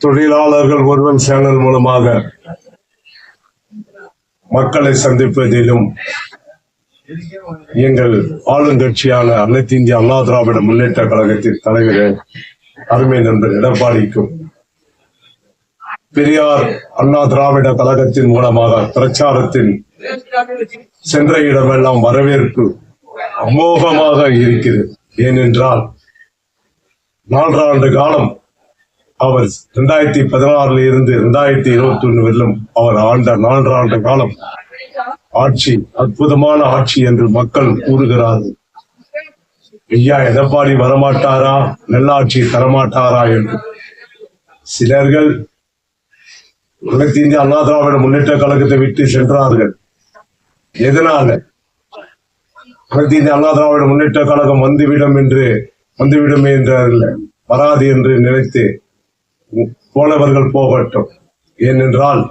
தொழிலாளர்கள் ஒருவன் சேனல் மூலமாக மக்களை சந்திப்பதிலும் எங்கள் ஆளுங்கட்சியான அனைத்து இந்திய அண்ணா திராவிட முன்னேற்ற கழகத்தின் தலைவர் அருமை நண்பர் எடப்பாடிக்கும் பெரியார் அண்ணா திராவிட கழகத்தின் மூலமாக பிரச்சாரத்தில் சென்ற இடமெல்லாம் வரவேற்பு அமோகமாக இருக்கிறது. ஏனென்றால் 4 ஆண்டு காலம் அவர் 2016 இருந்து 2021 வரையிலும் அவர் ஆண்ட 4 ஆண்டு காலம் ஆட்சி அற்புதமான ஆட்சி என்று மக்கள் கூறுகிறார்கள். ஐயா எடப்பாடி வரமாட்டாரா, நல்லாட்சி தரமாட்டாரா என்று சிலர்கள் அனைத்து இந்திய அண்ணா திராவிட முன்னேற்ற கழகத்தை விட்டு சென்றார்கள். எதனால? அனைத்து இந்திய அண்ணா திராவிட முன்னேற்ற கழகம் வந்துவிடுமே என்றார்கள், வராது என்று நினைத்து போனவர்கள் போகட்டும். ஏனென்றால்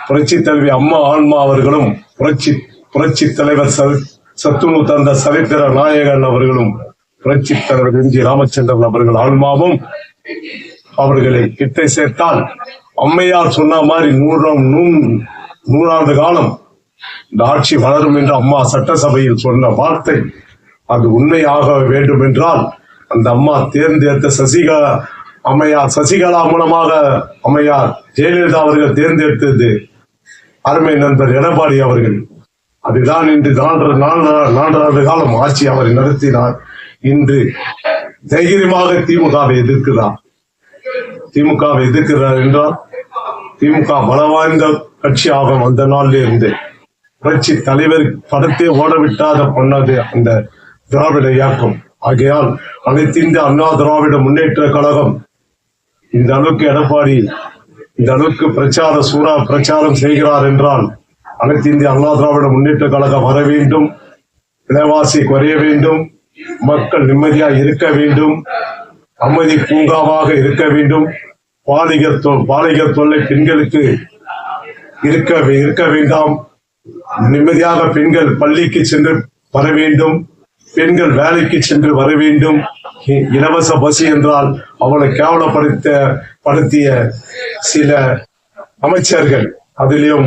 புரட்சி தலைவி அம்மா ஆன்மா அவர்களும் புரட்சி தலைவர் சத்துணு தந்த சரித்திர நாயகன் அவர்களும் புரட்சி தலைவர் எம்.ஜி. ராமச்சந்திரன் அவர்கள் ஆன்மாவும் அவர்களை கிட்ட சேர்த்தால் அம்மையார் சொன்ன மாதிரி 100 ஆண்டு காலம் இந்த ஆட்சி வளரும் என்று அம்மா சட்டசபையில் சொன்ன வார்த்தை அது உண்மையாக வேண்டும் என்றால் அந்த அம்மா தேர்ந்தெடுத்த சசிகலா மூலமாக அம்மையார் ஜெயலலிதா அவர்கள் தேர்ந்தெடுத்தது அருமை நண்பர் எடப்பாடி அவர்கள். அதுதான் இன்று 4 ஆண்டு காலம் ஆட்சி அவர் நடத்தினார். இன்று தைரியமாக திமுகவை எதிர்க்கிறார். திமுகவை எதிர்க்கிறார் என்றால் திமுக பலவாய்ந்த கட்சியாகும். அந்த நாளில் இருந்து புரட்சி தலைவர் படத்தை ஓடவிட்டாத பண்ணது அந்த திராவிட இயக்கம். ஆகையால் அனைத்து இந்திய அண்ணா திராவிட முன்னேற்ற கழகம் இந்த அளவுக்கு எடப்பாடி இந்த அளவுக்கு பிரச்சாரம் செய்கிறார் என்றால் அனைத்து இந்திய அண்ணா திராவிட முன்னேற்ற கழகம் வர வேண்டும், விலைவாசி குறைய வேண்டும், மக்கள் நிம்மதியாக இருக்க வேண்டும், அமைதி பூங்காவாக இருக்க வேண்டும், பாலிகர் தொல்லை பெண்களுக்கு இருக்க வேண்டாம், நிம்மதியாக பெண்கள் பள்ளிக்கு சென்று வர வேண்டும், பெண்கள் வேலைக்கு சென்று வர வேண்டும். இலவச பஸ் என்றால் அவளை கேவலப்படுத்திய சில அமைச்சர்கள் அதிலும்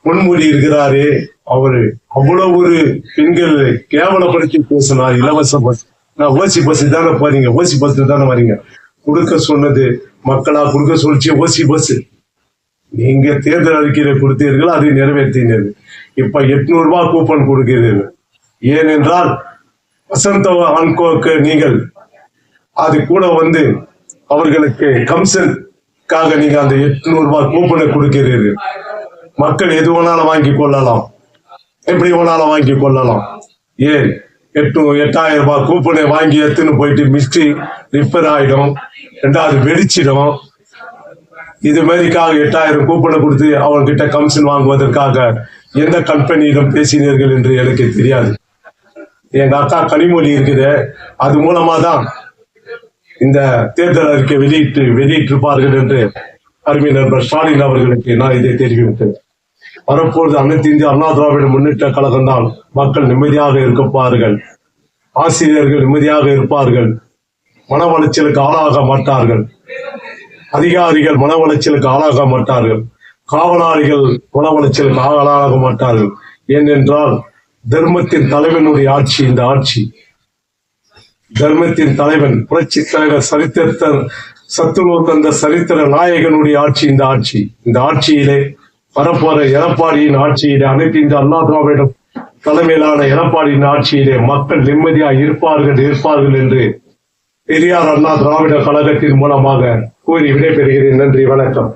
முன்மொழி இருக்கிறாரே, அவரு அவ்வளவு ஒரு பெண்கள் கேவலப்படுத்தி பேசினார். இலவச பஸ், நான் ஓசி பஸ் தானே போறீங்க, ஓசி பஸ் தானே வரீங்க, கொடுக்க சொன்னது மக்களா கொடுக்க சொல்லிச்சு ஓசி பஸ். நீங்க தேர்தல் அறிக்கையில கொடுத்தீர்கள், அதை நிறைவேற்றினது. இப்ப 800 ரூபாய் கூப்பன் கொடுக்கிறீர்கள். ஏனென்றால் வசந்த ஆன்கோக்கு நீங்கள் அது கூட வந்து அவர்களுக்கு கமிஷனுக்காக நீங்க அந்த 800 ரூபாய் கூப்பனை கொடுக்கிறீர்கள். மக்கள் எது வேணாலும் வாங்கி கொள்ளலாம், எப்படி வேணாலும் வாங்கி கொள்ளலாம். ஏன் 8000 ரூபாய் கூப்பனை வாங்கி எடுத்துன்னு போயிட்டு மிஸ்டி ரிப்பேர் ஆயிடும், 2வது வெடிச்சிடும். இது மாதிரிக்காக 8000 கூப்பனை கொடுத்து அவங்ககிட்ட கமிஷன் வாங்குவதற்காக எந்த கம்பெனியிடம் பேசினீர்கள் என்று எனக்கு தெரியாது. எங்க அக்கா கனிமொழி இருக்குது, அது மூலமா தான் இந்த தேர்தல் அறிக்கை வெளியிட்டிருப்பார்கள் என்று அருமை நண்பர் ஸ்டாலின் அவர்களுக்கு நான் இதை தெரிவித்தேன். வரப்போது அனைத்து இந்திய அண்ணா திராவிட முன்னேற்ற கழகம் தான் மக்கள் நிம்மதியாக இருப்பார்கள், ஆசிரியர்கள் நிம்மதியாக இருப்பார்கள், மன வளர்ச்சிகளுக்கு ஆளாக மாட்டார்கள், அதிகாரிகள் மன வளர்ச்சிகளுக்கு ஆளாக மாட்டார்கள், காவலாளிகள் மன வளர்ச்சிகளுக்கு ஆளாக மாட்டார்கள். ஏனென்றால் தர்மத்தின் தலைவனுடைய ஆட்சி இந்த ஆட்சி. தர்மத்தின் தலைவன் புரட்சி தலைவர் சத்துணு தந்த சரித்திர நாயகனுடைய ஆட்சி இந்த ஆட்சி. இந்த ஆட்சியிலே வரப்போற எடப்பாடியின் ஆட்சியிலே அனைத்து இந்த அண்ணா திராவிட தலைமையிலான எடப்பாடியின் ஆட்சியிலே மக்கள் நிம்மதியாக இருப்பார்கள் என்று பெரியார் அண்ணா திராவிட கழகத்தின் மூலமாக கூறி விடைபெறுகிறேன். நன்றி, வணக்கம்.